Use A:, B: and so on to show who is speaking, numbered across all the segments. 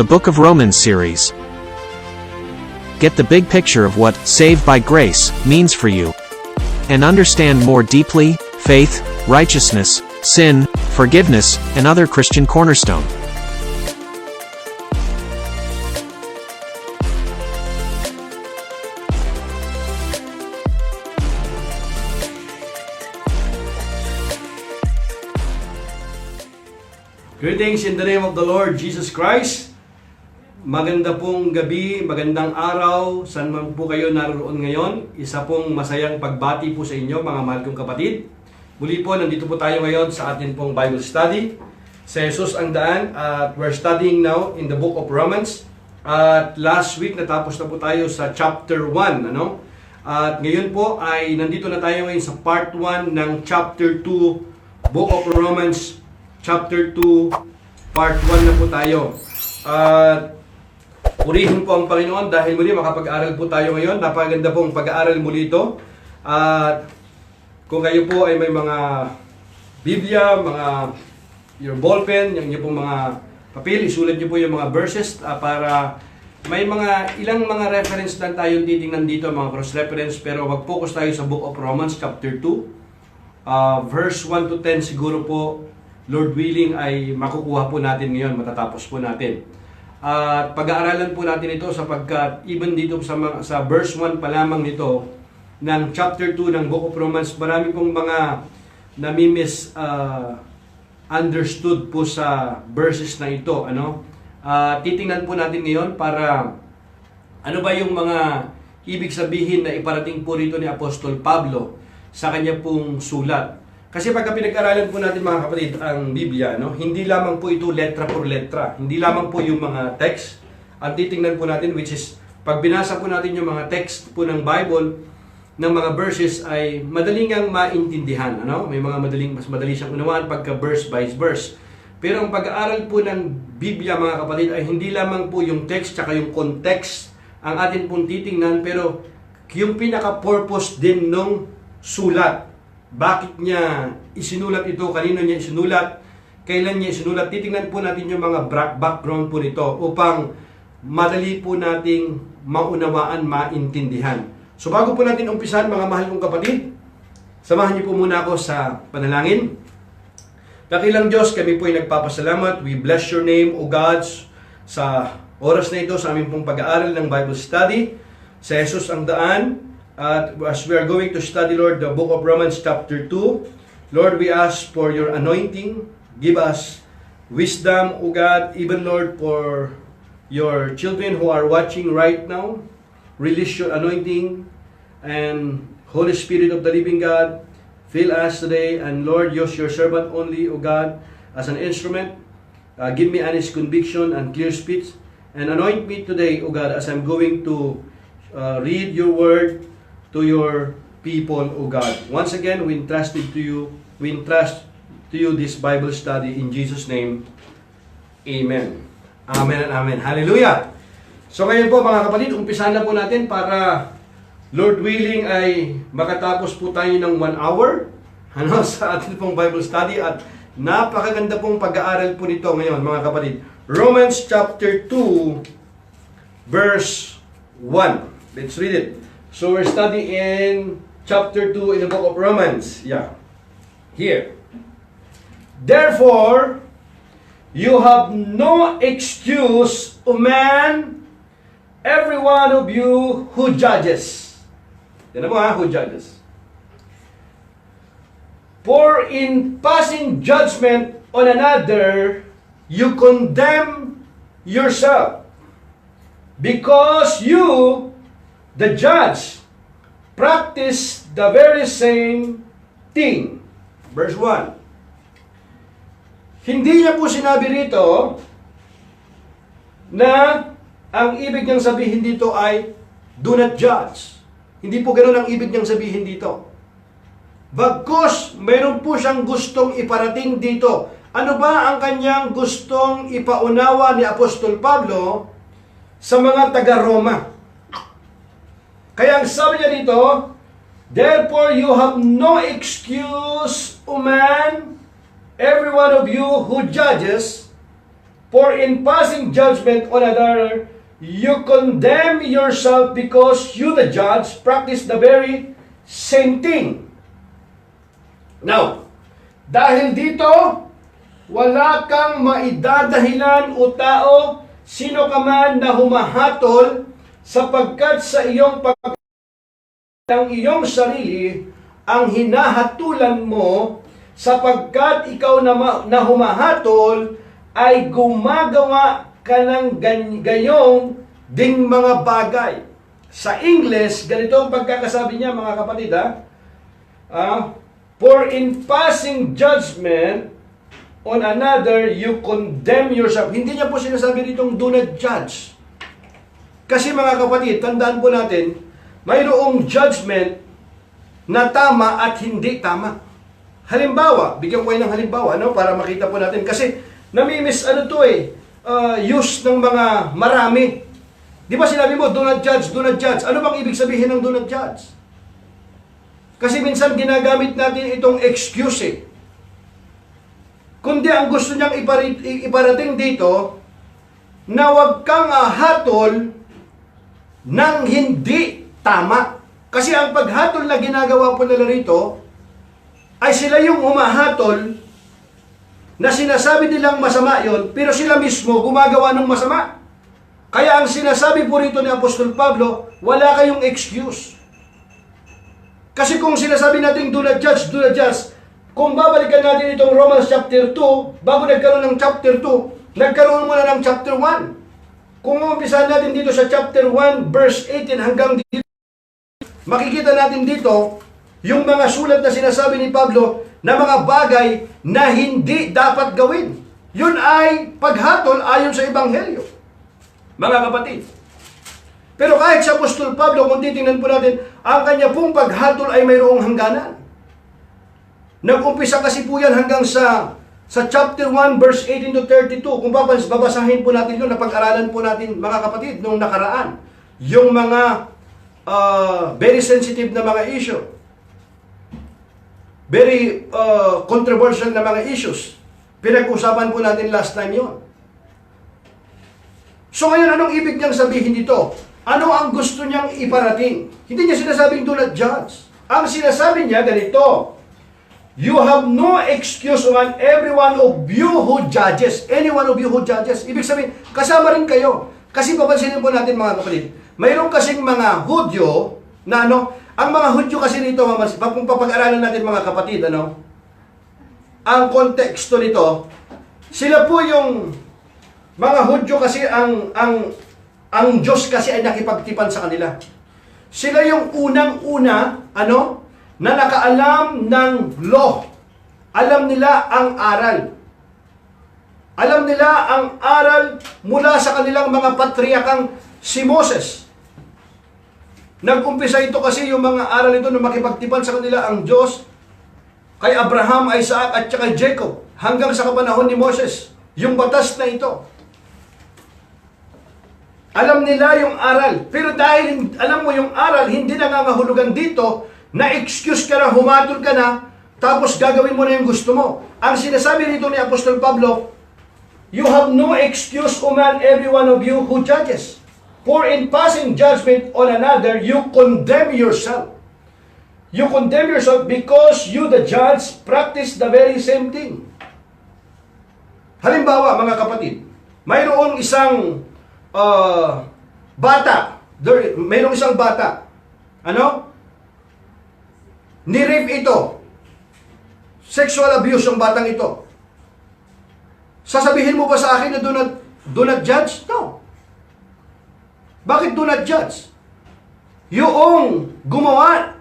A: the Book of Romans series. Get the big picture of what saved by grace means for you, and understand more deeply faith, righteousness, sin, forgiveness, and other Christian cornerstone.
B: Greetings in the name of the Lord Jesus Christ. Maganda pong gabi, magandang araw, saan man po kayo naroon ngayon. Isa pong masayang pagbati po sa inyo, mga mahal kong kapatid. Muli po, nandito po tayo ngayon sa atin pong Bible study. Sa Jesus ang daan, at we're studying now in the book of Romans. At last week, natapos na po tayo sa chapter 1. At ngayon po, ay nandito na tayo ngayon sa part 1 ng chapter 2, book of Romans, chapter 2, part 1 na po tayo. At purihin po ang Panginoon dahil muli makapag-aral po tayo ngayon. Napaganda pong pag-aaral muli ito. At kung kayo po ay may mga Biblia, your ballpen, yung pong mga papel, isulat niyo po yung mga verses para may ilang mga reference lang tayo titingnan dito, mga cross-reference, pero mag-focus tayo sa book of Romans, chapter 2. Verse 1 to 10 siguro po, Lord willing, ay makukuha po natin ngayon, matatapos po natin. At pag-aaralan po natin ito sapagkat even dito sa verse 1 pa lamang nito ng chapter 2 ng Book of Romans, marami pong mga understood po sa verses na ito. Titingnan po natin ngayon para ano ba yung mga ibig sabihin na iparating po rito ni Apostol Pablo sa kanya pong sulat. Kasi pagka pinag-aralan po natin mga kapatid ang Biblia, hindi lamang po ito letra por letra. Hindi lamang po yung mga text. Ang titingnan po natin, which is, pag binasa po natin yung mga text po ng Bible, ng mga verses ay madaling ang maintindihan. May mga mas madali siyang unawaan pagka verse by verse. Pero ang pag-aaral po ng Biblia mga kapatid ay hindi lamang po yung text tsaka yung context ang atin pong titingnan, pero yung pinaka-purpose din ng sulat. Bakit niya isinulat ito? Kanino niya isinulat? Kailan niya isinulat? Titingnan po natin yung mga background po nito upang madali po nating maunawaan, maintindihan. So bago po natin umpisahan mga mahal kong kapatid, samahan niyo po muna ako sa panalangin. Dakilang Diyos, kami po ay nagpapasalamat. We bless your name, O God, sa oras na ito sa aming pong pag-aaral ng Bible study. Sa Jesus ang daan. At as we are going to study, Lord, the book of Romans chapter 2, Lord, we ask for your anointing. Give us wisdom, O God, even, Lord, for your children who are watching right now. Release your anointing and Holy Spirit of the living God, fill us today, and Lord, use your servant only, O God, as an instrument. Give me honest conviction and clear speech, and anoint me today, O God, as I'm going to read your word to your people, O God. Once again, we entrust to you this Bible study in Jesus' name. Amen. Amen and amen. Hallelujah! So ngayon po mga kapatid, umpisahan na po natin para Lord willing ay makatapos po tayo ng 1 hour sa ating pong Bible study, at napakaganda pong pag-aaral po nito ngayon mga kapatid. Romans chapter 2 verse 1. Let's read it. So we're studying in chapter 2 in the book of Romans. Here. Therefore, you have no excuse, O man, every one of you who judges. Yan mo who judges. For in passing judgment on another, you condemn yourself, because you, the judge, practice the very same thing. Verse 1. Hindi niya po sinabi rito na ang ibig niyang sabihin dito ay do not judge. Hindi po ganoon ang ibig niyang sabihin dito. Bagkus, mayroon po siyang gustong iparating dito. Ano ba ang kanyang gustong ipaunawa ni Apostol Pablo sa mga taga-Roma? Kaya ang sabi niya dito, therefore you have no excuse, O man, every one of you who judges, For in passing judgment on another, you condemn yourself because you, the judge, practice the very same thing. Now, dahil dito, wala kang maidadahilan o tao, sino ka man na humahatol, sapagkat sa iyong ng iyong sarili ang hinahatulan mo, sapagkat ikaw na humahatol ay gumagawa ka ng gayong ding mga bagay. Sa English, ganito ang pagkakasabi niya, mga kapatid, for in passing judgment on another, you condemn yourself. Hindi niya po sinasabi ditong do not judge. Kasi mga kapatid, tandaan po natin, mayroong judgment na tama at hindi tama. Halimbawa, bigyan ko kayo ng halimbawa, para makita po natin. Kasi namimiss use ng mga marami. Di ba sinabi mo, do not judge, do not judge. Ano bang ibig sabihin ng do not judge? Kasi minsan ginagamit natin itong excuse Kundi ang gusto niyang iparating dito, na huwag kang hatol ng hindi tama. Kasi ang paghatol na ginagawa po nila rito, ay sila yung humahatol na sinasabi nilang masama yon, pero sila mismo gumagawa ng masama. Kaya ang sinasabi po rito ni Apostol Pablo, wala kayong excuse. Kasi kung sinasabi natin do not judge, kung babalikan natin itong Romans chapter 2, bago nagkaroon ng chapter 2, nagkaroon muna ng chapter 1. Kung umpisahan natin dito sa chapter 1, verse 18 hanggang dito, makikita natin dito yung mga sulat na sinasabi ni Pablo na mga bagay na hindi dapat gawin. Yun ay paghatol ayon sa Ebanghelyo, mga kapatid. Pero kahit sa Apostol Pablo, kung titingnan po natin, ang kanya pong paghatol ay mayroong hangganan. Nag-umpisa kasi po yan hanggang sa chapter 1, verse 18 to 32. Kung babasahin po natin yun, napag-aralan po natin, mga kapatid, nung nakaraan, yung mga very sensitive na mga issue, very controversial na mga issues. Pinag-usapan po natin last time yon. So ngayon, anong ibig niyang sabihin dito? Ano ang gusto niyang iparating? Hindi niya sinasabing do not judge. Ang sinasabi niya ganito, you have no excuse on every one of you who judges. Any one of you who judges. Ibig sabihin, kasama rin kayo. Kasi papansinin po natin, mga kapatid, mayroon kasing mga Hudyo na ang mga Hudyo kasi nito, kung papag-aralan natin, mga kapatid, ang konteksto nito, sila po yung mga Hudyo kasi ang Diyos kasi ay nakipagtipan sa kanila. Sila yung unang-una, na nakaalam ng law. Alam nila ang aral. Alam nila ang aral mula sa kanilang mga patriarkang si Moses. Nag-umpisa ito kasi yung mga aral ito na makipagtipan sa kanila ang Diyos kay Abraham, Isaac at saka Jacob hanggang sa kapanahon ni Moses. Yung batas na ito. Alam nila yung aral. Pero dahil alam mo yung aral, hindi nangangahulugan dito na excuse ka na, humatol ka na, tapos gagawin mo na yung gusto mo. Ang sinasabi rito ni Apostol Pablo, you have no excuse, O man, every one of you who judges. For in passing judgment on another, you condemn yourself. You condemn yourself because you, the judge, practice the very same thing. Halimbawa, mga kapatid, mayroong isang mayroong isang bata. Ni-rape ito. Sexual abuse ang batang ito. Sasabihin mo ba sa akin na do not judge? No. Bakit do not judge? Yung gumawa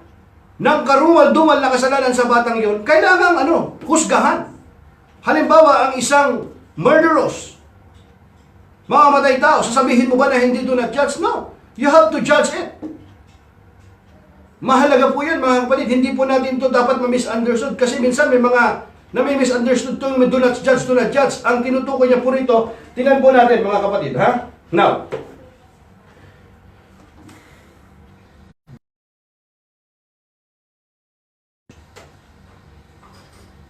B: ng karumal-dumal na kasalanan sa batang yon, kailangan husgahan. Halimbawa, ang isang murderous, mamamatay tao, sasabihin mo ba na hindi do not judge? No. You have to judge it. Mahalaga po yan, mga kapatid. Hindi po natin ito dapat ma-misunderstood. Kasi minsan may mga na-misunderstood ito yung do not judge, do not judge. Ang tinutukoy niya po rito, tingnan po natin, mga kapatid. Now,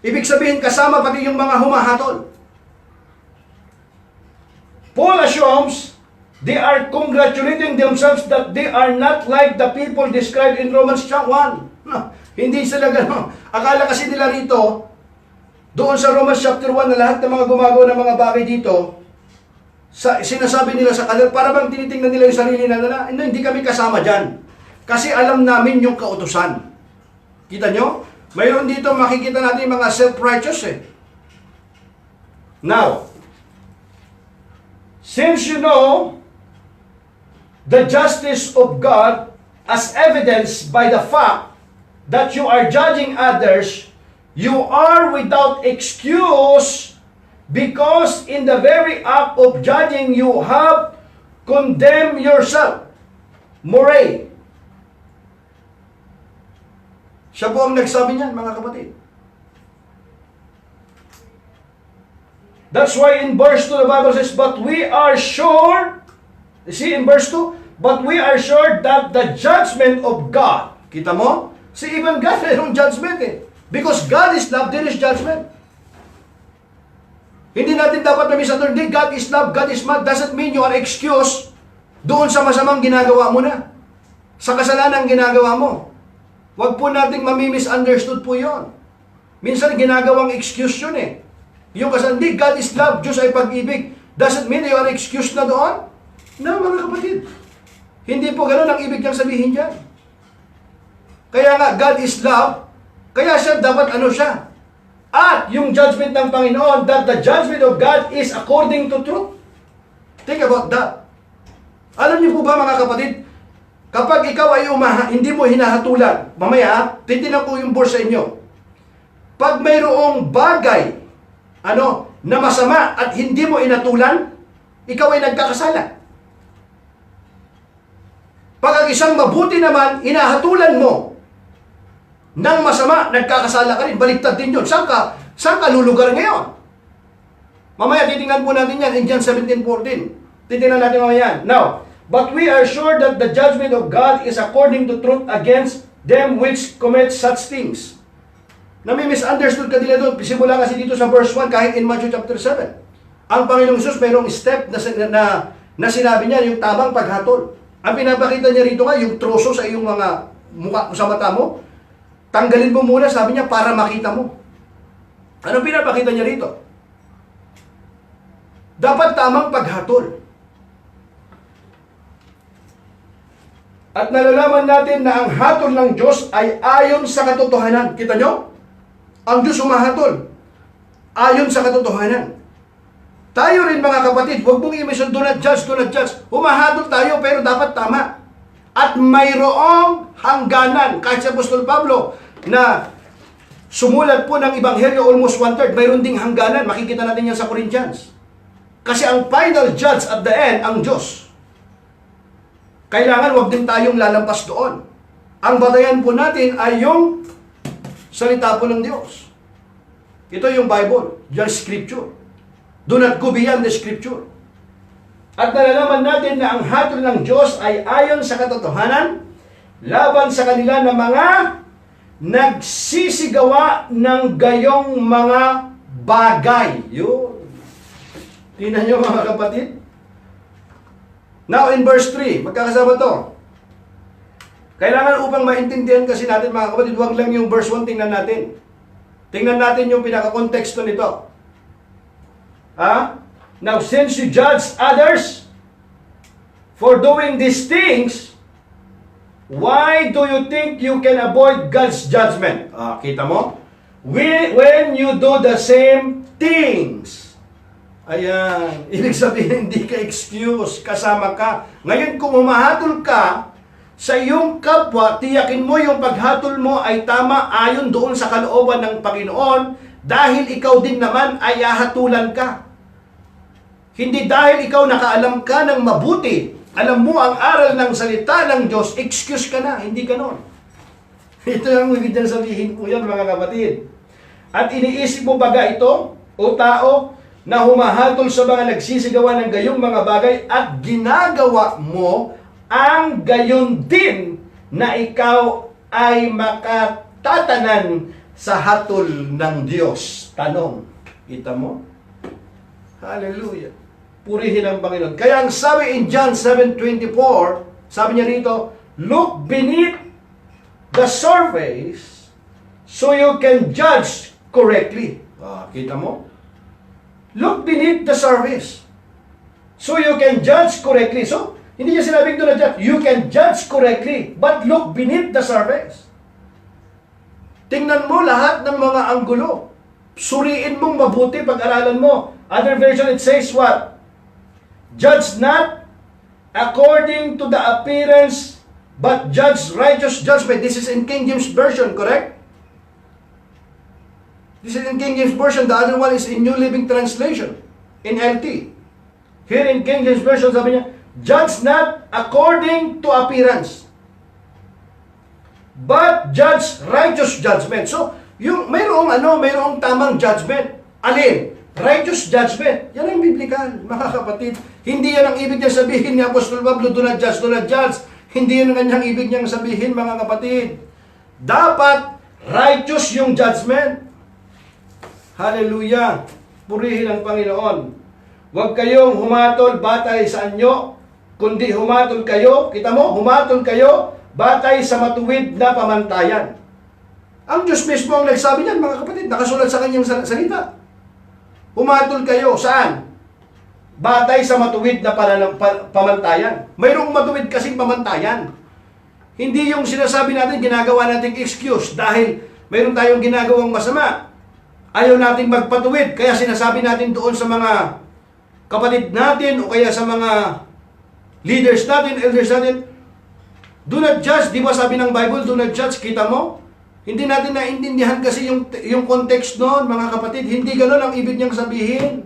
B: ibig sabihin, kasama pati yung mga humahatol.
C: Paul assumes they are congratulating themselves that they are not like the people described in Romans chapter 1. No, hindi sila gano'n. Akala kasi nila rito, doon sa Romans chapter 1 na lahat ng mga gumagawa ng mga bagay dito, sinasabi nila sa kanila, para bang tinitingnan nila yung sarili na hindi kami kasama dyan. Kasi alam namin yung kautusan. Kita nyo? Mayroon dito makikita natin yung mga self-righteous Now, since you know the justice of God as evidenced by the fact that you are judging others, you are without excuse because in the very act of judging you have condemned yourself. Murray. Siya po ang nagsabi niyan, mga kapatid. That's why in verse 2 the Bible says, but we are sure, you see in verse 2, but we are sure that the judgment of God, kita mo? Si even God mayroong judgment Because God is love, there is judgment. Hindi natin dapat na-misunderstand, God is love, God is mad, doesn't mean you are excuse doon sa masamang ginagawa mo na. Sa kasalanan ginagawa mo. Huwag po nating mami-misunderstood po yon. Minsan ginagawang excuse yun Yung kasalanan, hindi, God is love, Diyos ay pag-ibig. Doesn't mean you are excuse na doon. No, mga kapatid. Hindi po ganoon ang ibig niyang sabihin dyan. Kaya nga, God is love, kaya siya dapat siya. At yung judgment ng Panginoon, that the judgment of God is according to truth. Think about that. Alam niyo po ba mga kapatid, kapag ikaw ay hindi mo hinahatulan, mamaya, titinan ko yung verse sa inyo. Pag mayroong bagay, na masama at hindi mo inatulan, ikaw ay nagkakasala. Pag ang isang mabuti naman, inahatulan mo ng masama, nagkakasala ka rin, baliktad din yun. Saan ka lulugar ngayon? Mamaya, titingnan po natin yan in John 17:14. Titingnan natin mamaya yan. Now, but we are sure that the judgment of God is according to truth against them which commit such things. Nami-misunderstood ka nila doon. Simula kasi dito sa verse 1, kahit in Matthew chapter 7. Ang Panginoong Jesus mayroong step na sinabi niya, yung tamang paghatol. Ang pinapakita niya rito nga, yung troso sa iyong mga mukha sa mata mo, tanggalin mo muna, sabi niya, para makita mo. Anong pinapakita niya rito? Dapat tamang paghatol. At nalalaman natin na ang hatol ng Diyos ay ayon sa katotohanan. Kita nyo? Ang Diyos humahatol. Ayon sa katotohanan. Tayo rin mga kapatid, huwag mong i-mention, do not judge. Humahatol tayo pero dapat tama. At mayroong hangganan. Kahit si Apostol Pablo na sumulat po ng Ebanghelyo almost 1/3, mayroon ding hangganan. Makikita natin yan sa Corinthians. Kasi ang final judge at the end, ang Diyos. Kailangan wag din tayong lalampas doon. Ang batayan po natin ay yung salita po ng Diyos. Ito yung Bible, yung Scripture. Do not go beyond the Scripture. At nalalaman natin na ang hatol ng Diyos ay ayon sa katotohanan, laban sa kanila na mga nagsisigawa ng gayong mga bagay. Yun. Tingnan nyo mga kapatid. Now in verse 3, magkakasama to. Kailangan upang maintindihan kasi natin mga kapatid, huwag lang yung verse 1, tingnan natin. Tingnan natin yung pinaka-konteksto nito. Now, since you judge others for doing these things, why do you think you can avoid God's judgment? Kita mo? When you do the same things. Ayan. Ibig sabihin, hindi ka excuse. Kasama ka. Ngayon, kung humahatol ka sa iyong kapwa, tiyakin mo yung paghatol mo ay tama ayon doon sa kalooban ng Panginoon dahil ikaw din naman ay hahatulan ka. Hindi dahil ikaw nakaalam ka ng mabuti, alam mo ang aral ng salita ng Diyos, excuse ka na, hindi ganon. Ito ang ibig sabihin po yan mga kapatid. At iniisip mo baga ito, o tao, na humahatol sa mga nagsisigawa ng gayong mga bagay at ginagawa mo ang gayon din na ikaw ay makatatanan sa hatol ng Diyos. Tanong, kita mo? Hallelujah. Purihin ang Panginoon. Kaya ang sabi in John 7:24, sabi niya rito, look beneath the surface so you can judge correctly. Kita mo? Look beneath the surface so you can judge correctly. So, hindi niya sinabing do not judge. You can judge correctly, but look beneath the surface. Tingnan mo lahat ng mga anggulo. Suriin mong mabuti, pag-aralan mo. Other version, it says what? Judge not according to the appearance, but judge righteous judgment. This is in King James Version, correct? This is in King James Version. The other one is in New Living Translation, in LT. Here in King James Version, sabi niya, judge not according to appearance, but judge righteous judgment. So, mayroong tamang judgment. Alin? Righteous judgment. Yan ang biblical, mga kapatid. Hindi yan ang ibig niya sabihin ni Apostol Pablo, do not judge, do not judge. Hindi yan ang kanyang ibig niyang sabihin, mga kapatid. Dapat righteous yung judgment. Hallelujah. Purihin ang Panginoon. Huwag kayong humatol batay sa anyo, kundi humatol kayo, kita mo, humatol kayo batay sa matuwid na pamantayan. Ang Diyos mismo ang nagsabi niyan, mga kapatid, nakasulat sa kanyang salita. Humatol kayo, saan? Batay sa matuwid na pamantayan. Mayroong matuwid kasing pamantayan. Hindi yung sinasabi natin, ginagawa nating excuse dahil mayroon tayong ginagawang masama. Ayaw nating magpatuwid, kaya sinasabi natin doon sa mga kapatid natin o kaya sa mga leaders natin, elders natin, do not judge. Di ba sabi ng Bible, do not judge, kita mo? Hindi natin naintindihan kasi yung context noon, mga kapatid. Hindi ganoon ang ibig niyang sabihin.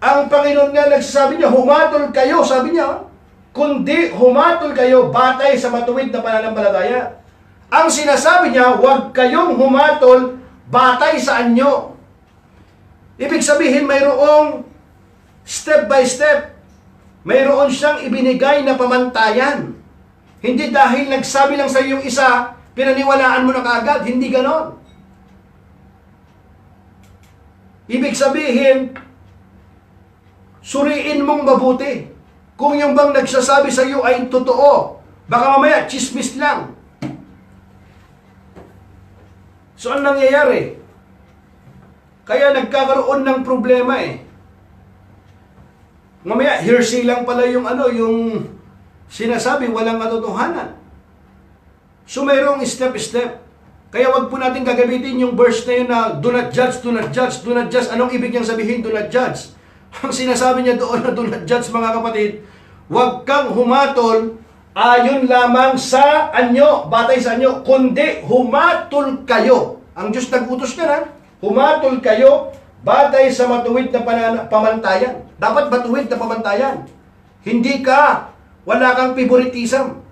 C: Ang Panginoon nga nagsasabi niya, humatol kayo, sabi niya, kundi humatol kayo batay sa matuwid na pananampalataya. Ang sinasabi niya, huwag kayong humatol batay sa anyo. Ibig sabihin, mayroong step by step. Mayroon siyang ibinigay na pamantayan. Hindi dahil nagsabi lang sa iyo yung isa, pinaniwalaan mo na kaagad. Hindi ganon. Ibig sabihin, suriin mong mabuti. Kung yung bang nagsasabi sa iyo ay totoo, baka mamaya chismis lang. So, ang nangyayari? Kaya nagkakaroon ng problema Mamaya, hearsay lang pala yung yung sinasabi, walang katotohanan. So, mayroong step-step. Kaya wag po natin gagamitin yung verse na yun na do not judge, do not judge, do not judge. Anong ibig niyang sabihin, do not judge? Ang sinasabi niya doon na do not judge, mga kapatid, wag kang humatol ayon lamang sa anyo, batay sa anyo, kundi humatol kayo. Ang Diyos nag-utos niya na, humatol kayo batay sa matuwid na pamantayan. Dapat matuwid na pamantayan. Wala kang favoritism.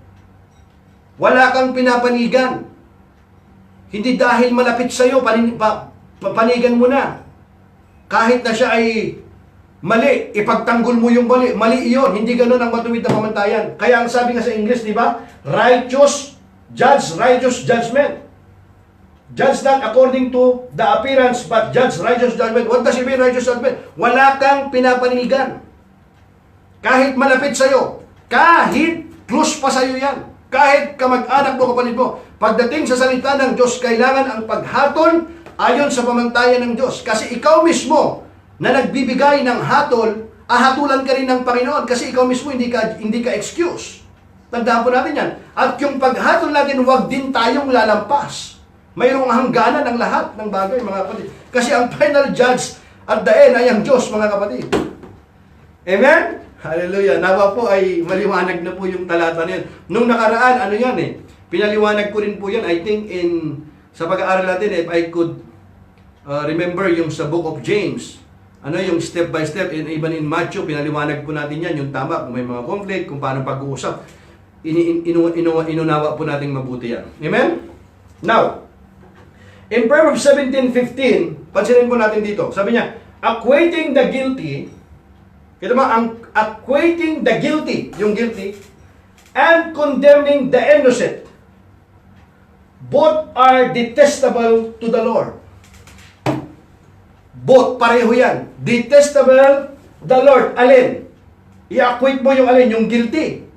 C: Wala kang pinapanigan. Hindi dahil malapit sa iyo, panigan mo na. Kahit na siya ay mali, ipagtanggol mo yung mali. Mali iyon, hindi ganoon ang matuwid na pamantayan. Kaya ang sabi nga sa English, di ba? Righteous judgment. Judge not according to the appearance, but judge righteous judgment. What does it mean, righteous judgment? Wala kang pinapanigan. Kahit malapit sa iyo, kahit close pa sa iyo yan, kahit kamag-anak mo, kapatid mo, pagdating sa salita ng Diyos, kailangan ang paghatol ayon sa pamantayan ng Diyos. Kasi ikaw mismo na nagbibigay ng hatol, ahatulan ka rin ng Panginoon kasi ikaw mismo hindi ka excuse. Tandaan po natin yan. At yung paghatol natin, huwag din tayong lalampas. Mayroong hangganan ang lahat ng bagay, mga kapatid. Kasi ang final judge at the end ay ang Diyos, mga kapatid. Amen? Hallelujah. Nawa po ay maliwanag na po yung talata na yun. Nung nakaraan, pinaliwanag ko rin po yan, I think sa pag-aaral natin, if I could remember yung sa book of James, yung step by step, and even in Matthew, pinaliwanag po natin yan, yung tama, kung may mga conflict, kung paano pag-uusap, inunawa po natin mabuti yan. Amen? Now, in Proverbs 17:15, pansinin po natin dito, sabi niya, equating the guilty, equating the guilty, yung guilty, and condemning the innocent, both are detestable to the Lord. Both, pareho yan. Detestable the Lord, alin? I-acquit mo yung alin, yung guilty.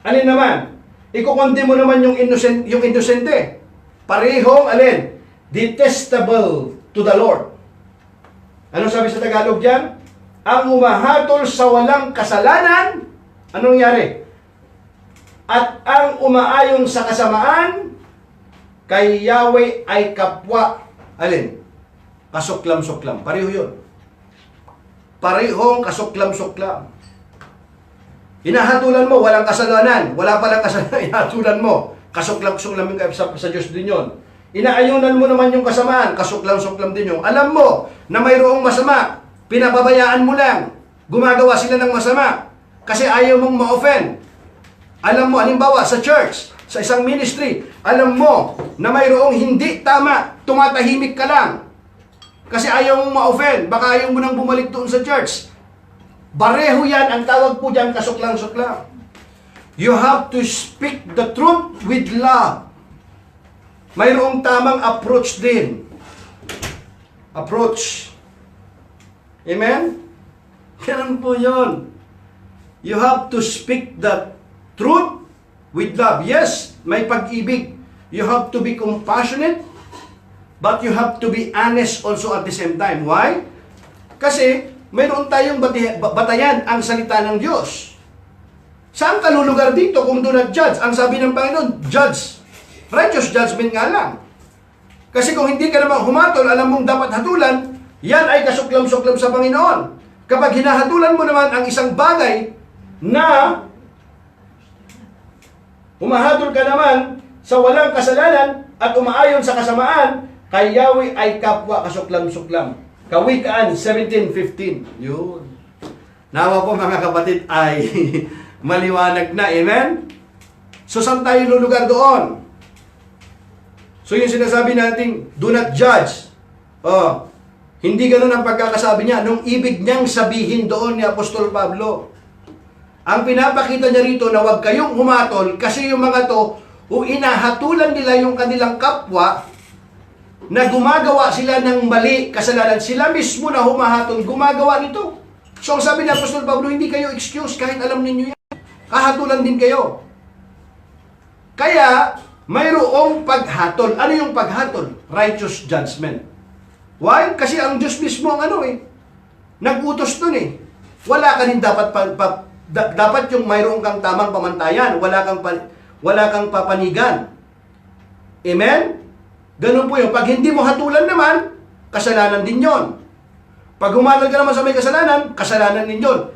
C: Alin naman? Ikukundi mo naman yung innocente. Parehong alin? Detestable to the Lord. Ano sabi sa Tagalog diyan? Ang umahatol sa walang kasalanan, anong nangyari? At ang umaayon sa kasamaan, kay Yahweh ay kapwa, alin? Kasuklam-suklam. Pareho yun. Parehong kasuklam-suklam. Hinahatulan mo, walang kasalanan. Wala palang kasalanan, hinahatulan mo. Kasuklam-suklam yung sa Diyos din yun. Inaayunan mo naman yung kasamaan, kasuklam-suklam din yung. Alam mo na mayroong masama, pinababayaan mo lang. Gumagawa sila ng masama. Kasi ayaw mong ma-offend. Alam mo, halimbawa sa church, sa isang ministry, alam mo na mayroong hindi tama, tumatahimik ka lang. Kasi ayaw mong ma-offend, baka ayaw mo nang bumalik doon sa church. Bareho yan, ang tawag po dyan, kasuklang-suklang. You have to speak the truth with love. Mayroong tamang approach din. Approach. Amen? Ganun po yun. You have to speak the truth with love. Yes, may pag-ibig. You have to be compassionate, but you have to be honest also at the same time. Why? Kasi mayroon tayong batayan ang salita ng Diyos. Saan ka lulugar dito kung do not judge? Ang sabi ng Panginoon, judge. Righteous judgment nga lang. Kasi kung hindi ka naman humatol, alam mong dapat hatulan, yan ay kasuklam-suklam sa Panginoon. Kapag hinahatulan mo naman ang isang bagay na humahatol ka naman sa walang kasalanan at umaayon sa kasamaan, kay Yahweh ay kapwa kasuklam-suklam. Kawikaan 17:15. Yun. Nawa po mga kapatid ay maliwanag na. Amen? So saan tayo lulugar doon? So yung sinasabi natin, do not judge. Oh, hindi ganun ang pagkakasabi niya. Nung ibig niyang sabihin doon ni Apostol Pablo. Ang pinapakita niya rito na huwag kayong humatol kasi yung mga to, kung inahatulan nila yung kanilang kapwa, na gumagawa sila ng mali, kasalanan, sila mismo na humahatol, gumagawa nito. So ang sabi ni Apostol Pablo, hindi kayo excuse kahit alam ninyo yan. Kahatulan din kayo. Kaya, mayroong paghatol. Ano yung paghatol? Righteous judgment. Why? Kasi ang Diyos mismo ang nag-utos dun Wala ka rin dapat yung mayroong kang tamang pamantayan. Wala kang papanigan. Amen? Ganun po yun. Pag hindi mo hatulan naman, kasalanan din yon. Pag humatol ka naman sa may kasalanan din yon.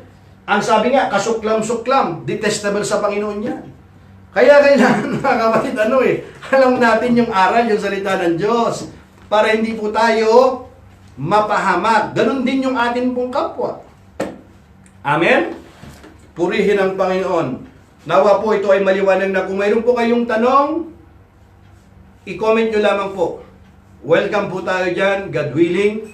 C: Ang sabi nga, kasuklam-suklam, detestable sa Panginoon yan. Kaya kailangan mga kapatid, alam natin yung aral, yung salita ng Diyos, para hindi po tayo mapahamak. Ganun din yung atin pong kapwa. Amen? Purihin ang Panginoon. Nawa po ito ay maliwanag na kung mayroon po kayong tanong, i-comment nyo lamang po. Welcome po tayo dyan, God willing.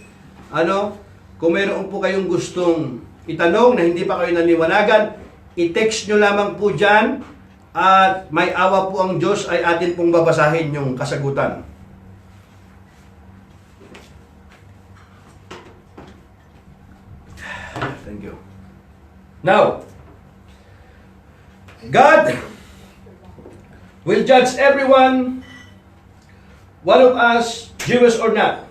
C: Kung mayroon po kayong gustong itanong na hindi pa kayo naniwanagan, i-text nyo lamang po dyan. At may awa po ang Diyos ay atin pong babasahin yung kasagutan. Thank you. Now, God will judge everyone, one of us, Jewish or not,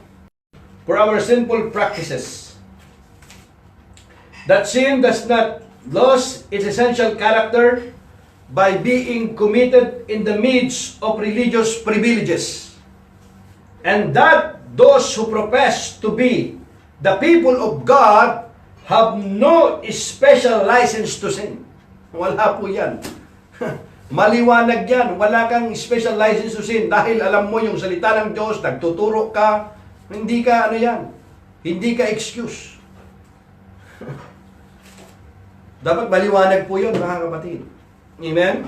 C: for our sinful practices. That sin does not lose its essential character by being committed in the midst of religious privileges. And that those who profess to be the people of God have no special license to sin. Wala po yan. Maliwanag yan. Wala kang special license to sin dahil alam mo yung salita ng Diyos, nagtuturo ka, hindi ka hindi ka excuse. Dapat maliwanag po yun, mga kapatid. Amen?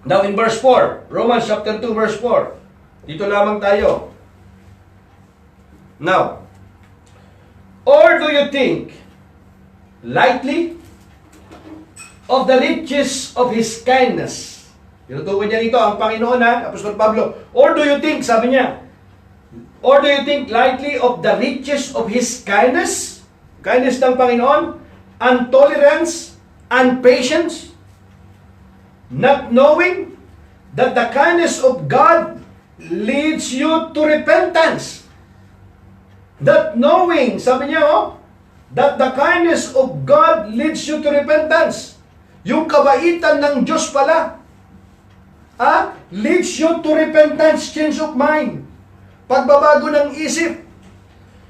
C: Now in verse 4, Romans chapter 2 verse 4. Dito lamang tayo. Now, or do you think lightly of the riches of His kindness? Tinutukoy niya dito ang Panginoon Apostol Pablo. Or do you think, sabi niya, or do you think lightly of the riches of His kindness? Kindness ng Panginoon? intolerance, impatience, not knowing that the kindness of God leads you to repentance. That knowing, sabi niya that the kindness of God leads you to repentance. Yung kabaitan ng Diyos pala, leads you to repentance, change of mind. Pagbabago ng isip.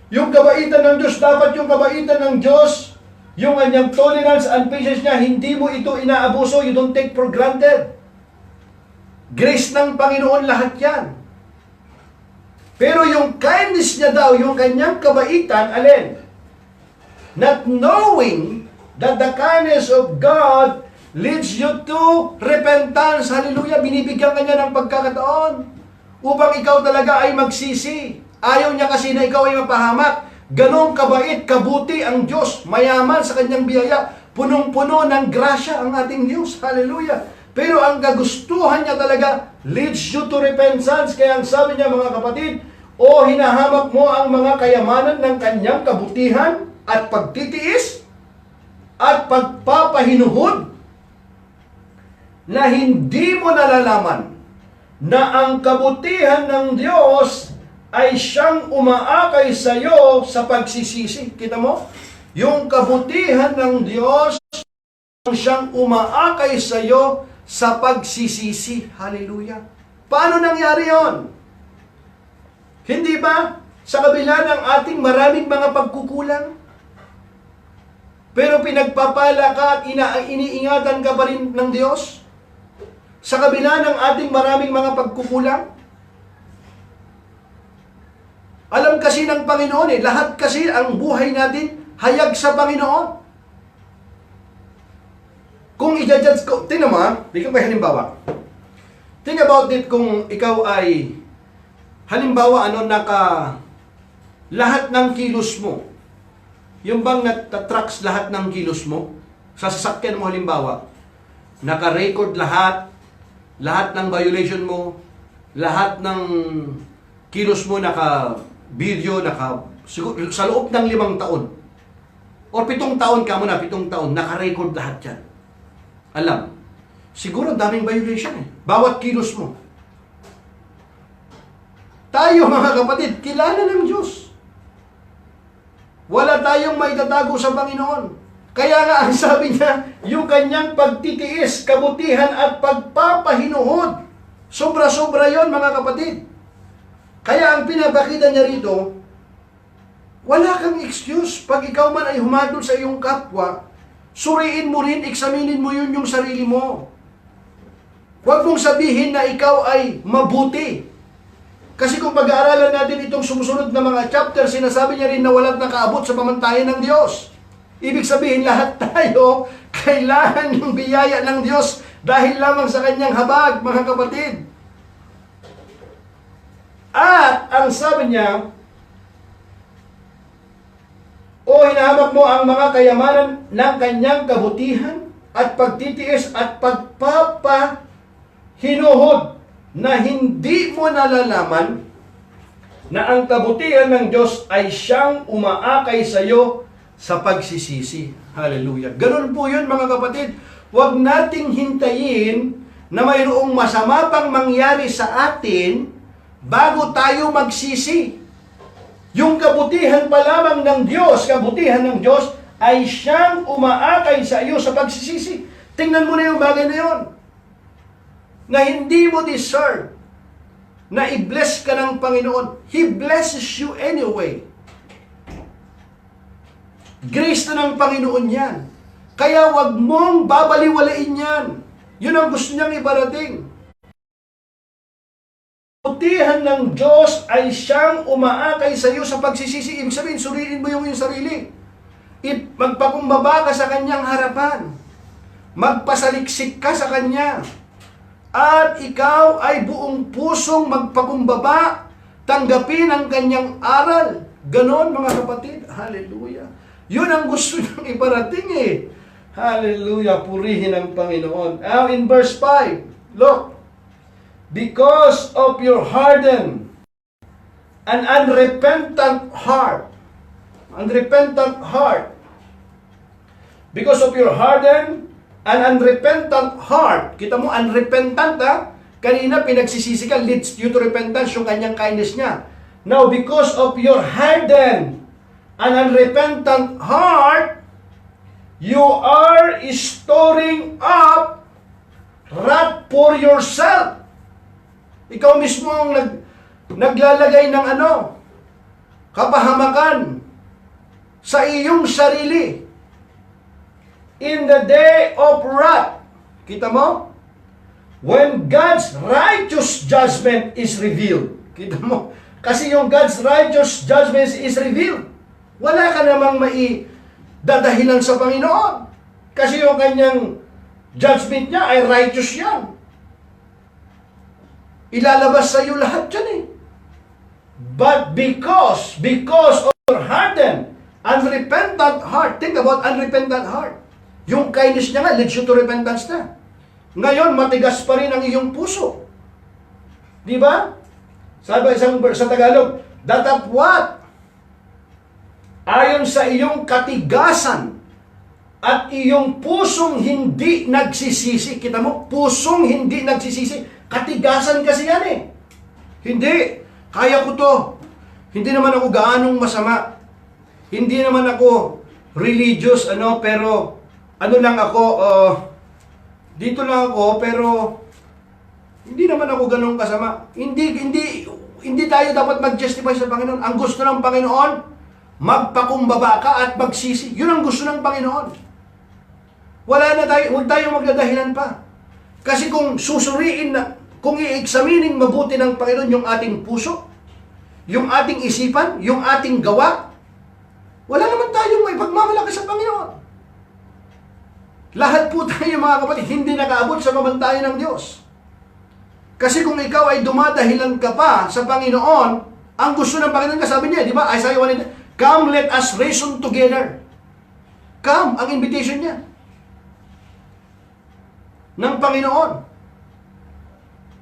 C: Yung kabaitan ng Diyos, dapat yung kabaitan ng Diyos, yung kanyang tolerance and patience niya, hindi mo ito inaabuso, you don't take for granted. Grace ng Panginoon lahat yan. Pero yung kindness niya daw, yung kanyang kabaitan, alin? Not knowing that the kindness of God leads you to repentance. Hallelujah! Binibigyan ka niya ng pagkakataon upang ikaw talaga ay magsisi. Ayaw niya kasi na ikaw ay mapahamak. Ganong kabait, kabuti ang Diyos. Mayaman sa kanyang biyaya. Punong-puno ng grasya ang ating Diyos. Hallelujah! Pero ang kagustuhan niya talaga leads you to repentance. Kaya ang sabi niya, mga kapatid, hinahamak mo ang mga kayamanan ng kanyang kabutihan at pagtitiis at pagpapahinuhod na hindi mo nalalaman na ang kabutihan ng Diyos ay siyang umaakay sa iyo sa pagsisisi. Kita mo? Yung kabutihan ng Diyos ang siyang umaakay sa iyo sa pagsisisi. Hallelujah. Paano nangyari yon? Hindi ba sa kabila ng ating maraming mga pagkukulang, pero pinagpapala ka at iniingatan ka pa rin ng Diyos? Sa kabila ng ating maraming mga pagkukulang? Alam kasi ng Panginoon lahat kasi ang buhay natin hayag sa Panginoon. Kung i-judge ko, tingnan mo bigyan ko halimbawa. Think about it kung ikaw ay, halimbawa, lahat ng kilos mo, yung bang natatracks lahat ng kilos mo, sa sasakyan mo halimbawa, naka-record lahat ng violation mo, lahat ng kilos mo naka-video, siguro, sa loob ng 5 taon, o 7 taon ka muna, 7 taon, naka-record lahat yan. Alam, siguro daming violation bawat kilos mo. Tayo mga kapatid, kilala ng Diyos. Wala tayong maitatago sa Panginoon. Kaya nga ang sabi niya, yung kanyang pagtitiis, kabutihan at pagpapahinuhod. Sobra-sobra yon mga kapatid. Kaya ang pinapakita niya rito, wala kang excuse. Pag ikaw man ay humadol sa iyong kapwa, suriin mo rin, eksaminin mo yun yung sarili mo. Huwag mong sabihin na ikaw ay mabuti. Kasi kung pag-aaralan natin itong sumusunod na mga chapter, sinasabi niya rin na walang nakaabot sa pamantayan ng Diyos. Ibig sabihin, lahat tayo kailangan ng biyaya ng Diyos dahil lamang sa kanyang habag, mga kapatid. At ang sabi niya, hinahamak mo ang mga kayamanan ng kanyang kabutihan at pagtitiis at pagpapahinuhod na hindi mo nalalaman na ang kabutihan ng Diyos ay siyang umaakay sa iyo sa pagsisisi. Hallelujah. Ganun po yun mga kapatid. Huwag nating hintayin na mayroong masama pang mangyari sa atin bago tayo magsisi. Yung kabutihan pa lamang ng Diyos, kabutihan ng Diyos ay siyang umaakay sa iyo sa pagsisisi. Tingnan mo na yung bagay na yun. Na hindi mo deserve na i-bless ka ng Panginoon. He blesses you anyway. Grace na ng Panginoon yan. Kaya wag mong babaliwalain yan. Yun ang gusto niyang ibarating. Kabutihan ng Diyos ay siyang umaakay sa iyo sa pagsisisi. Ibig sabihin, suriin mo yung iyong sarili. Magpakumbaba ka sa kanyang harapan. Magpasaliksik ka sa kanya. At ikaw ay buong pusong magpakumbaba, tanggapin ang kanyang aral. Ganon mga kapatid. Hallelujah. Yun ang gusto niyang iparating Hallelujah. Purihin ang Panginoon. Now in verse 5, look. Because of your hardened and unrepentant heart, Because of your hardened and unrepentant heart. Kita mo, unrepentant ha? Kanina pinagsisisi ka, leads you to repentance, yung kanyang kindness niya. Now, because of your hardened and unrepentant heart, you are storing up wrath for yourself. Ikaw mismo ang naglalagay ng kapahamakan sa iyong sarili. In the day of wrath. Kita mo? When God's righteous judgment is revealed. Kita mo? Kasi yung God's righteous judgment is revealed. Wala ka namang dadahilan sa Panginoon. Kasi yung kanyang judgment niya ay righteous yan. Ilalabas sa iyo lahat yan eh. But because of your hardened, unrepentant heart, think about unrepentant heart. Yung kindness niya nga, leads you to repentance na. Ngayon, matigas pa rin ang iyong puso. Di ba? Sabi isang verse sa Tagalog, datapwat, ayon sa iyong katigasan at iyong pusong hindi nagsisisi. Kita mo, pusong hindi nagsisisi. Katigasan kasi yan eh. Hindi. Kaya ko to. Hindi naman ako gaanong masama. Hindi naman ako religious, pero lang ako, dito lang ako, pero hindi naman ako ganong kasama. Hindi tayo dapat mag-justify sa Panginoon. Ang gusto ng Panginoon, magpakumbaba ka at magsisi. Yun ang gusto ng Panginoon. Huwag tayo magdadahilan pa. Kasi kung susuriin na, kung i-examining mabuti ng Panginoon yung ating puso, yung ating isipan, yung ating gawa, wala naman tayong may pagmamalaki sa Panginoon. Lahat po tayo mga kapatid, hindi nakaabot sa pamantayan ng Diyos. Kasi kung ikaw ay dumadahilan ka pa sa Panginoon, ang gusto ng Panginoon, sabi niya, di ba? Isaiah 1, come, let us reason together. Come, ang invitation niya. Ng Panginoon.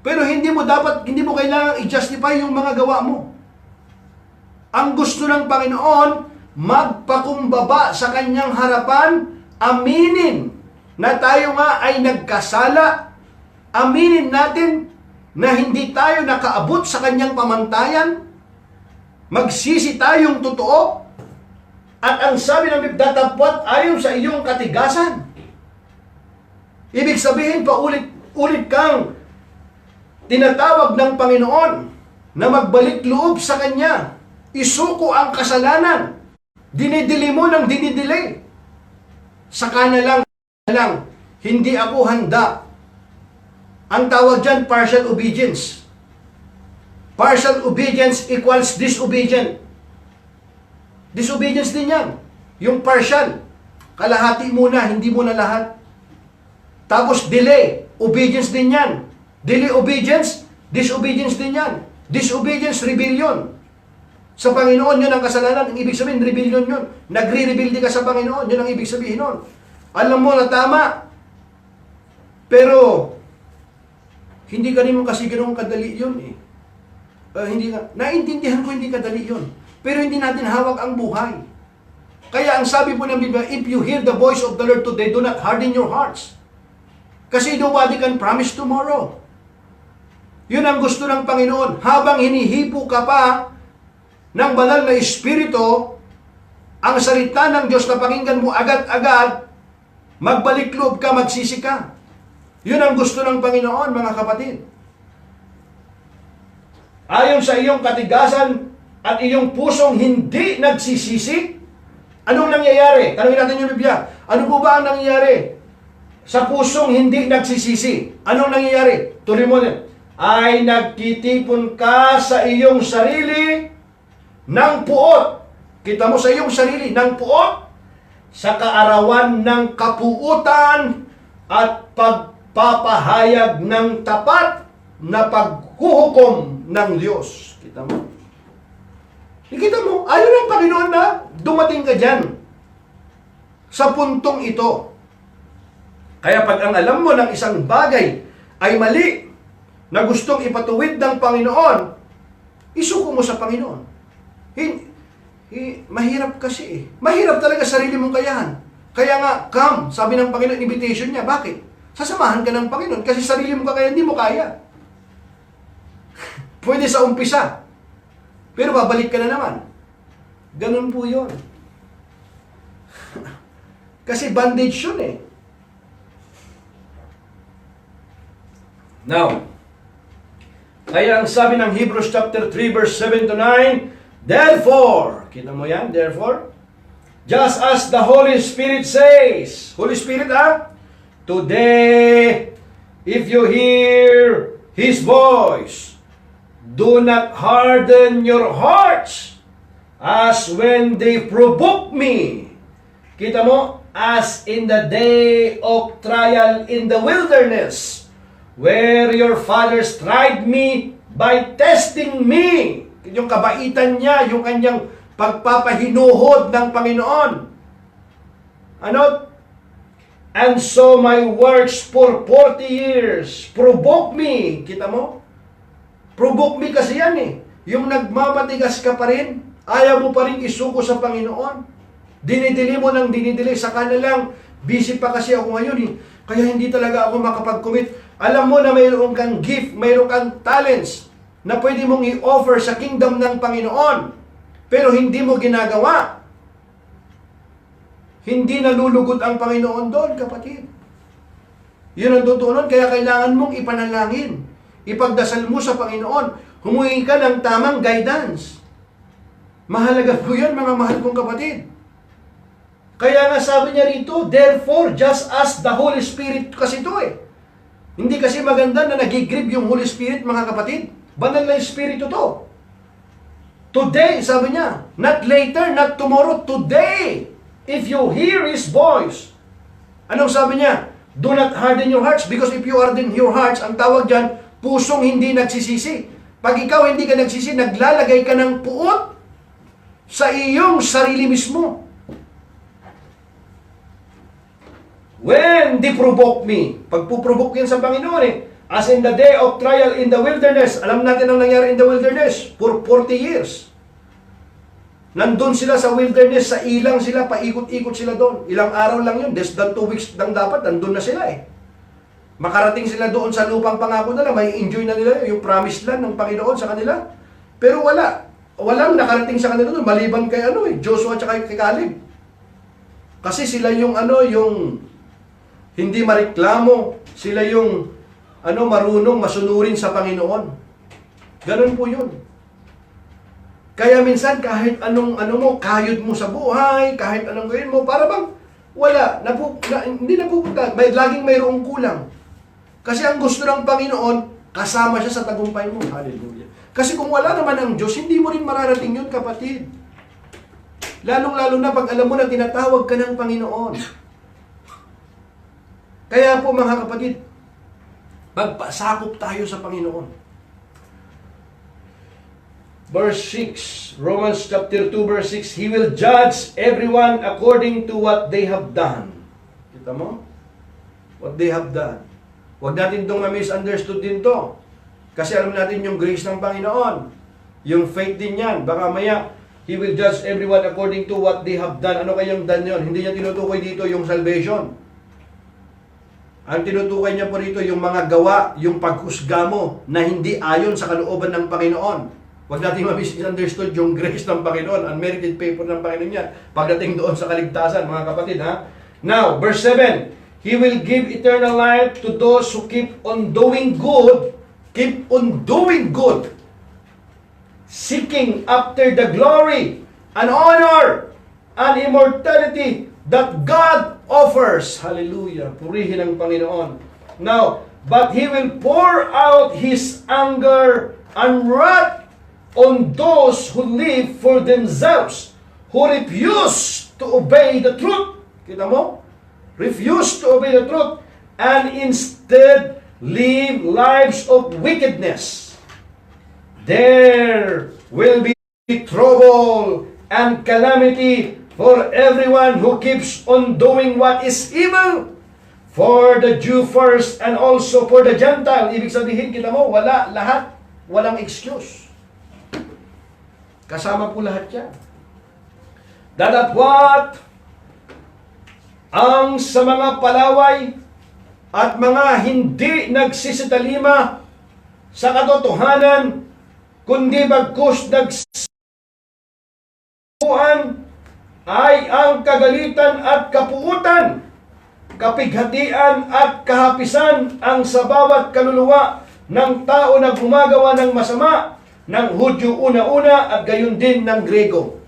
C: Pero hindi mo kailangang i-justify yung mga gawa mo. Ang gusto ng Panginoon, magpakumbaba sa kanyang harapan, aminin na tayo nga ay nagkasala, aminin natin na hindi tayo nakaabot sa kanyang pamantayan, magsisi tayong totoo, at ang sabi ng Biblia, datapwat ayon sa iyong katigasan. Ibig sabihin, paulit-ulit kang tinatawag ng Panginoon na magbalik loob sa Kanya, isuko ang kasalanan, dinidili mo ng dinidili, saka na lang, hindi ako handa. Ang tawag dyan, partial obedience. Partial obedience equals disobedient. Disobedience din yan. Yung partial, kalahati muna, hindi muna lahat. Tapos delay, obedience din yan. Delay obedience, disobedience din yan. Disobedience, rebellion. Sa Panginoon, yun ang kasalanan. Ang ibig sabihin, rebellion yun. Nagre-rebelde ka sa Panginoon, yun ang ibig sabihin nun. Alam mo na tama, pero hindi ka rin mo kasi ganoong kadali yun eh. Naintindihan ko hindi kadali yun. Pero hindi natin hawak ang buhay. Kaya ang sabi po ng Biblia, if you hear the voice of the Lord today, do not harden your hearts. Kasi nobody can promise tomorrow. Yun ang gusto ng Panginoon. Habang hinihipo ka pa ng banal na Espiritu, ang salita ng Diyos na pakinggan mo agad-agad, magbalik loob ka, magsisi ka. Yun ang gusto ng Panginoon, mga kapatid. Ayon sa iyong katigasan at iyong pusong hindi nagsisisi, anong nangyayari? Tanungin natin yung Biblia. Ano po ba ang nangyayari sa pusong hindi nagsisisi? Anong nangyayari? Tuloy mo din. Ay nagtitipon ka sa iyong sarili ng puot. Kita mo sa iyong sarili ng puot sa kaarawan ng kapuutan at pagpapahayag ng tapat na paghuhukom ng Diyos. Kita mo? Kita mo, ayaw ng Panginoon na dumating ka dyan sa puntong ito. Kaya pag ang alam mo ng isang bagay ay mali na gustong ipatuwid ng Panginoon, isuko mo sa Panginoon. Mahirap kasi eh. Mahirap talaga sarili mong kayahan.
B: Kaya nga, come, sabi ng Panginoon, invitation niya. Bakit? Sasamahan ka ng Panginoon kasi sarili mo ka kaya, hindi mo kaya. Pwede sa umpisa. Pero babalik ka na naman. Ganun po yun. Kasi bandage yun eh. Now, kaya ang sabi ng Hebrews chapter 3 verse 7 to 9, therefore, kita mo yan, therefore, just as the Holy Spirit says, Holy Spirit today, if you hear His voice, do not harden your hearts as when they provoke me. Kita mo, as in the day of trial in the wilderness, where your fathers tried me by testing me. Yung kabaitan niya, yung kanyang pagpapahinuhod ng Panginoon. Ano? And so my works for 40 years provoke me. Kita mo? Provoke me kasi yan eh. Yung nagmamatigas ka pa rin, ayaw mo pa rin isuko sa Panginoon. Dinidili mo ng dinidili sa kanilang, busy pa kasi ako ngayon eh. Kaya hindi talaga ako makapag-commit. Alam mo na mayroon kang gift, mayroon kang talents na pwede mong i-offer sa kingdom ng Panginoon. Pero hindi mo ginagawa. Hindi nalulugod ang Panginoon doon, kapatid. Yun ang totoo nun, kaya kailangan mong ipanalangin. Ipagdasal mo sa Panginoon. Humingi ka ng tamang guidance. Mahalaga po yun, mga mahal kong kapatid. Kaya nga sabi niya rito, therefore, just as the Holy Spirit kasi ito eh. Hindi kasi maganda na nagigrip yung Holy Spirit, mga kapatid. Banal na Espiritu to. Today, sabi niya, not later, not tomorrow, today, if you hear His voice. Anong sabi niya? Do not harden your hearts, because if you harden your hearts, ang tawag dyan, pusong hindi nagsisisi. Pag ikaw hindi ka nagsisi, naglalagay ka ng puot sa iyong sarili mismo. When they provoke me, pagpuprovoke yan sa Panginoon eh, as in the day of trial in the wilderness, alam natin ang nangyari in the wilderness, for 40 years. Nandun sila sa wilderness, sa ilang sila, paikot-ikot sila doon. Ilang araw lang yun, less than 2 weeks lang dapat, nandun na sila eh. Makarating sila doon sa lupang pangako nila, may enjoy na nila yung promised land ng Panginoon sa kanila. Pero walang nakarating sa kanila doon, maliban kay Joshua at kay Caleb. Kasi sila yung yung hindi mareklamo, sila yung marunong masunurin sa Panginoon. Ganun po yun. Kaya minsan kahit anong kayod mo sa buhay, kahit anong gawin mo, para bang wala, hindi napupunta, laging mayroong kulang. Kasi ang gusto ng Panginoon, kasama siya sa tagumpay mo. Hallelujah. Kasi kung wala naman ang Diyos, hindi mo rin mararating yun, kapatid. Lalong-lalo na pag alam mo na tinatawag ka ng Panginoon. Kaya po mga kapatid, magpasakop tayo sa Panginoon. Verse 6, Romans chapter 2 verse 6, He will judge everyone according to what they have done. Kita mo? What they have done. Huwag natin itong ma-misunderstood din to. Kasi alam natin yung grace ng Panginoon. Yung faith din yan. Baka maya, He will judge everyone according to what they have done. Ano kayang done yun? Hindi niya tinutukoy dito yung salvation. Ang tinutukoy niya po rito yung mga gawa, yung paghusga mo na hindi ayon sa kalooban ng Panginoon. Huwag natin ma-misunderstood yung grace ng Panginoon, unmerited favor ng Panginoon yan. Pagdating doon sa kaligtasan, mga kapatid, ha? Now, verse 7, He will give eternal life to those who keep on doing good, seeking after the glory and honor and immortality that God offers. Hallelujah. Purihin ang Panginoon. Now, but He will pour out His anger and wrath on those who live for themselves, who refuse to obey the truth. Kita mo? Refuse to obey the truth and instead live lives of wickedness. There will be trouble and calamity for everyone who keeps on doing what is evil, for the Jew first and also for the Gentile. Ibig sabihin, kita mo, walang excuse. Kasama po lahat yan. That what
C: ang sa mga palaway at mga hindi nagsisitalima sa katotohanan, kundi bagkus nagsipuan ay ang kagalitan at kapuutan, kapighatian at kahapisan ang sa bawat kaluluwa ng tao na gumagawa ng masama, ng Hudyo una-una at gayon din ng Grego.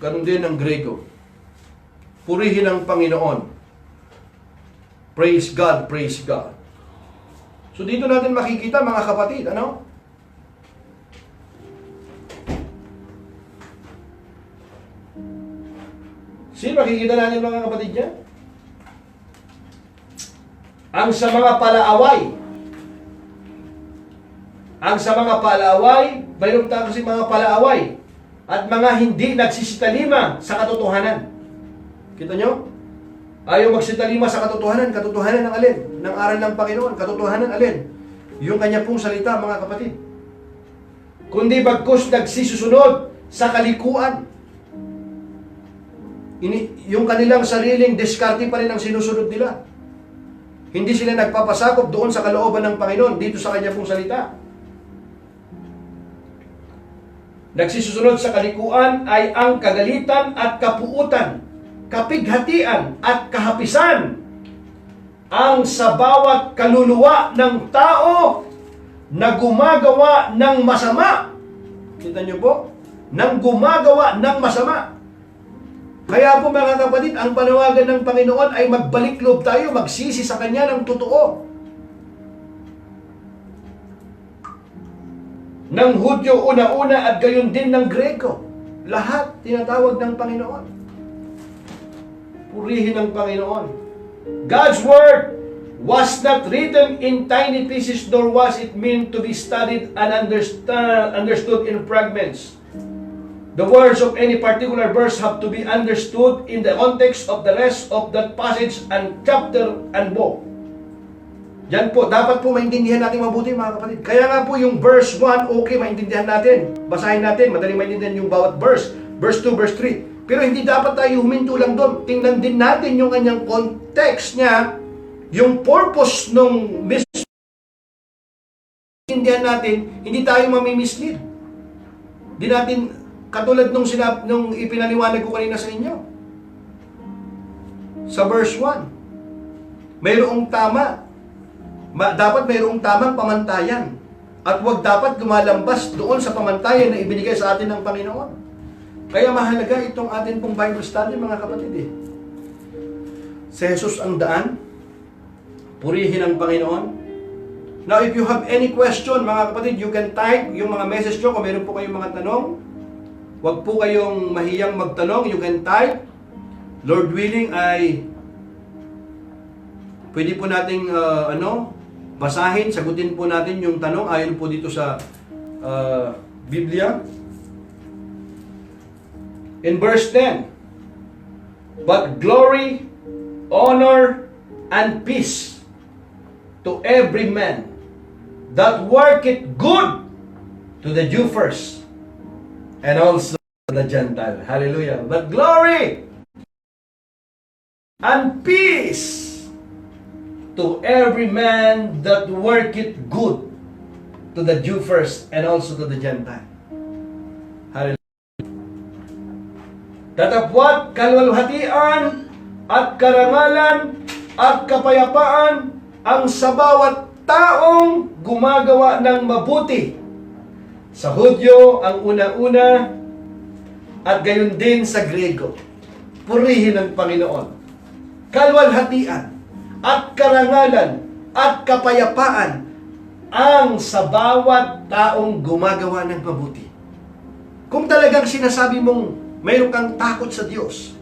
C: Gayon din ng Grego. Purihin ang Panginoon. Praise God, praise God. So dito natin makikita mga kapatid, ano? Sino makikita natin mga kapatid niya? Ang sa mga palaaway. Ang sa mga palaaway, mayroon tayo kasi mga palaaway at mga hindi nagsisitalima sa katotohanan. Kita nyo? Ayaw magsitalima sa katotohanan. Katotohanan ng alin? Ng aral ng Panginoon. Katotohanan alin? Yung kanya pong salita, mga kapatid. Kundi bagkus nagsisusunod sa kalikuan. Yung kanilang sariling diskarte pa rin ang sinusunod nila. Hindi sila nagpapasakop doon sa kalooban ng Panginoon dito sa kanya pong salita. Nagsisusunod sa kalikuan ay ang kagalitan at kapuutan, kapighatian at kahapisan ang sa bawat kaluluwa ng tao na gumagawa ng masama. Kita niyo po? Nang gumagawa ng masama. Kaya po mga kapatid, ang panawagan ng Panginoon ay magbalik loob tayo, magsisi sa Kanya ng totoo. Ng Hudyo una-una at gayon din ng Grego. Lahat tinatawag ng Panginoon. Purihin ang Panginoon. God's Word was not written in tiny pieces, nor was it meant to be studied and understood in fragments. The words of any particular verse have to be understood in the context of the rest of that passage and chapter and book. Yan po, dapat po maintindihan natin mabuti mga kapatid. Kaya nga po yung verse 1, okay, maintindihan natin. Basahin natin, madaling maintindihan yung bawat verse. Verse 2, verse 3. Pero hindi dapat tayo huminto lang doon. Tingnan din natin yung kanyang context niya, yung purpose nung maintindihan natin, hindi tayo mamimislead. Hindi natin, katulad nung ipinaliwanag ko kanina sa inyo. Sa verse 1, mayroong tama. Dapat mayroong tamang pamantayan. At huwag dapat lumalambas doon sa pamantayan na ibinigay sa atin ng Panginoon. Kaya mahalaga itong atin pong Bible study mga kapatid. Si Jesus ang daan. Purihin ang Panginoon. Now if you have any question mga kapatid, you can type yung mga message nyo. Kung meron po kayong mga tanong, huwag po kayong mahiyang magtanong. You can type. Lord willing ay pwede po nating basahin, sagutin po natin yung tanong ayon po dito sa Biblia. In verse 10, but glory, honor, and peace to every man that worketh good, to the Jew first, and also to the Gentile. Hallelujah. But glory and peace to every man that worketh good, to the Jew first, and also to the Gentile. Hallelujah. Datapwat, kalwalhatian, at karangalan, at kapayapaan, ang sa bawat taong gumagawa ng mabuti. Sa Hudyo, ang una-una, at gayon din sa Grego. Purihin ang Panginoon. Kalwalhatian, at karangalan, at kapayapaan, ang sa bawat taong gumagawa ng mabuti. Kung talagang sinasabi mong mayroon kang takot sa Diyos,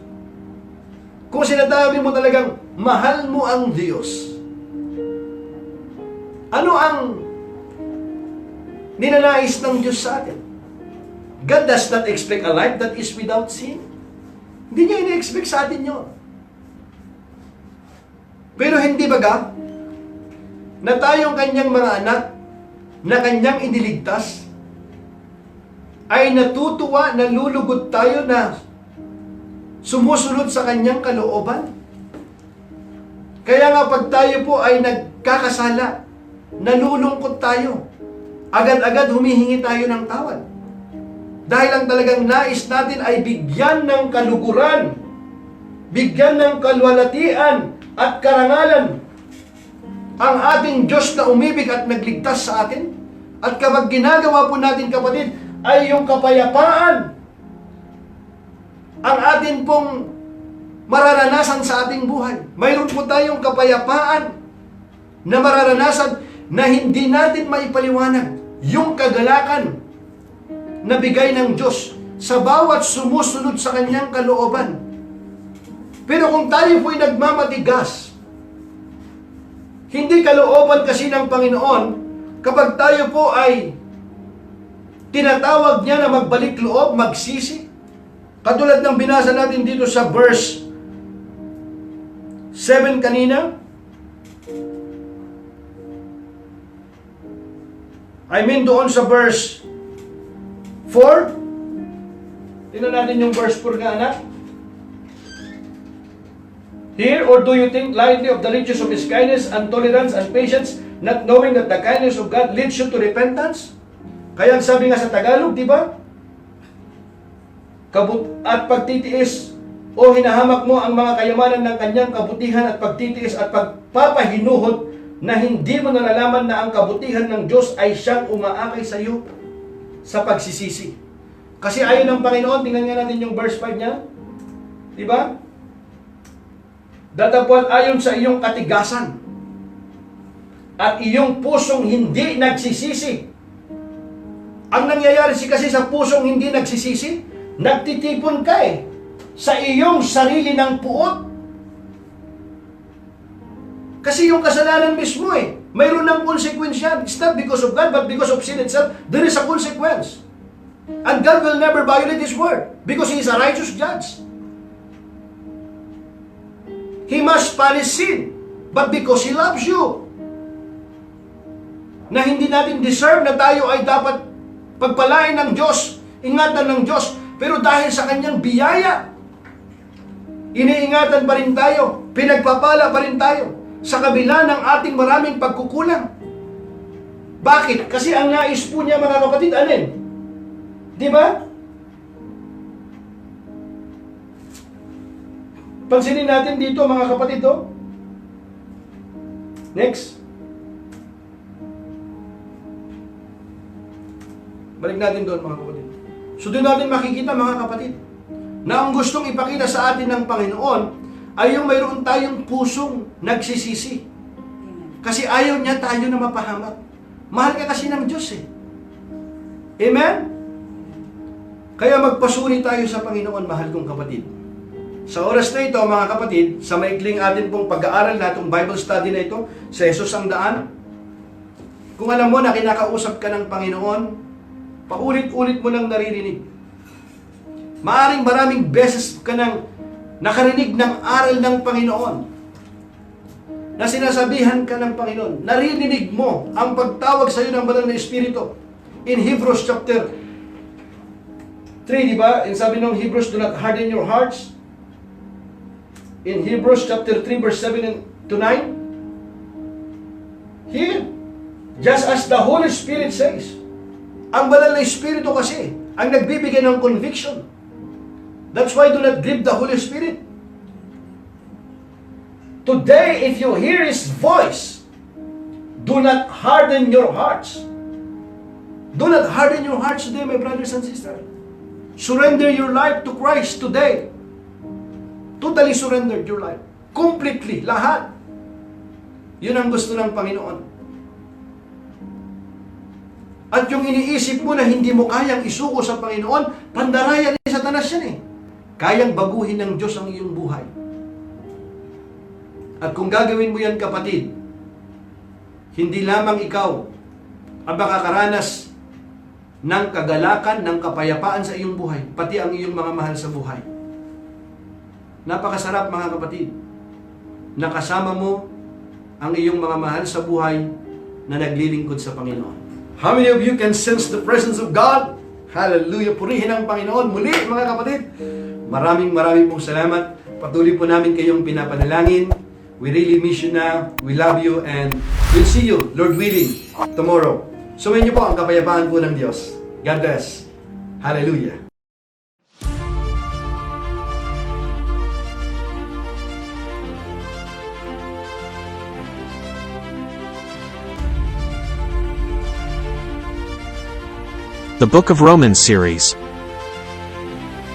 C: kung sinasabi mo talagang mahal mo ang Diyos, ano ang ninanais ng Diyos sa atin? God does not expect a life that is without sin. Hindi niya ina-expect sa atin yun. Pero hindi baga na tayong kanyang mga anak na kanyang iniligtas ay natutuwa, nalulugod tayo na
B: Sumusunod sa kanyang kalooban. Kaya nga pag tayo po ay nagkakasala, nalulungkot tayo, agad-agad humihingi tayo ng tawad. Dahil ang talagang nais natin ay bigyan ng kaluguran, bigyan ng kalwalatian at karangalan ang ating Diyos na umibig at nagligtas sa atin. At kapag ginagawa po natin, kapatid, ay yung kapayapaan ang atin pong mararanasan sa ating buhay. Mayroon po tayong kapayapaan na mararanasan na hindi natin maipaliwanag yung kagalakan na bigay ng Diyos sa bawat sumusunod sa kanyang kalooban. Pero kung tayo po'y nagmamatigas, hindi kalooban kasi ng Panginoon kapag tayo po ay tinatawag niya na magbalik loob, magsisi. Katulad ng binasa natin dito sa verse 7 kanina. I mean doon sa verse 4. Tingnan natin yung verse 4 nga, anak. Here, or do you think lightly of the riches of His kindness and tolerance and patience, not knowing that the kindness of God leads you to repentance? Kaya ang sabi nga sa Tagalog, di ba? At pagtitiis o hinahamak mo ang mga kayamanan ng kanyang kabutihan at pagtitiis at pagpapahinuhot na hindi mo nalalaman na ang kabutihan ng Diyos ay siyang umaakay sa iyo sa pagsisisi. Kasi ayon ng Panginoon, tingnan nga natin yung verse 5 niya. Di ba? Datapwat ayon sa iyong katigasan at iyong pusong hindi nagsisisi. Ang nangyayari kasi sa pusong hindi nagsisisi, nagtitipon ka sa iyong sarili ng puot. Kasi yung kasalanan mismo mayroon ng konsekwensya. It's not because of God, but because of sin itself, there is a consequence. And God will never violate His word because He is a righteous judge. He must punish sin, but because He loves you. Na hindi natin deserve na tayo ay dapat pagpalain ng Diyos, ingatan ng Diyos, pero dahil sa kanyang biyaya, iniingatan pa rin tayo, pinagpapala pa rin tayo, sa kabila ng ating maraming pagkukulang. Bakit? Kasi ang nais po niya, mga kapatid, alin? Di ba? Pansinin natin dito, mga kapatid, Next. Balik natin doon, mga kapatid. So doon natin makikita, mga kapatid, na ang gustong ipakita sa atin ng Panginoon ay yung mayroon tayong pusong nagsisisi. Kasi ayaw niya tayo na mapahamak. Mahal ka kasi ng Diyos Amen? Kaya magpasuri tayo sa Panginoon, mahal kong kapatid. Sa oras na ito, mga kapatid, sa maikling atin pong pag-aaral na itong Bible study na ito, sa Jesus ang daan, kung alam mo na kinakausap ka ng Panginoon, paulit-ulit mo lang naririnig. Maaring maraming beses ka nang nakarinig ng aral ng Panginoon, na sinasabihan ka ng Panginoon, naririnig mo ang pagtawag sa iyo ng Banal na Espiritu. In Hebrews chapter 3, di ba? In sabi ng Hebrews, do not harden your hearts. In Hebrews chapter 3, verse 7 to 9, here, just as the Holy Spirit says, ang Banal na Espiritu kasi ang nagbibigay ng conviction. That's why do not grieve the Holy Spirit. Today, if you hear His voice, do not harden your hearts. Do not harden your hearts today, my brothers and sisters. Surrender your life to Christ today. Totally surrender your life. Completely, lahat. Yun ang gusto ng Panginoon. At yung iniisip mo na hindi mo kayang isuko sa Panginoon, pandaraya ni Satanas yan Kayang baguhin ng Diyos ang iyong buhay. At kung gagawin mo yan, kapatid, hindi lamang ikaw ang makakaranas ng kagalakan, ng kapayapaan sa iyong buhay, pati ang iyong mga mahal sa buhay. Napakasarap, mga kapatid, na kasama mo ang iyong mga mahal sa buhay na naglilingkod sa Panginoon. How many of you can sense the presence of God? Hallelujah! Purihin ang Panginoon. Muli, mga kapatid, Maraming pong salamat. Patuloy po namin kayong pinapanalangin. We really miss you na. We love you and we'll see you, Lord willing, tomorrow. Sumayin niyo po ang kapayapaan po ng Diyos. God bless. Hallelujah.
A: The Book of Romans series.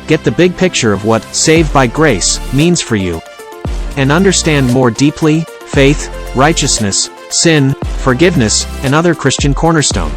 A: Get the big picture of what saved by grace means for you, and understand more deeply faith, righteousness, sin, forgiveness, and other Christian cornerstone.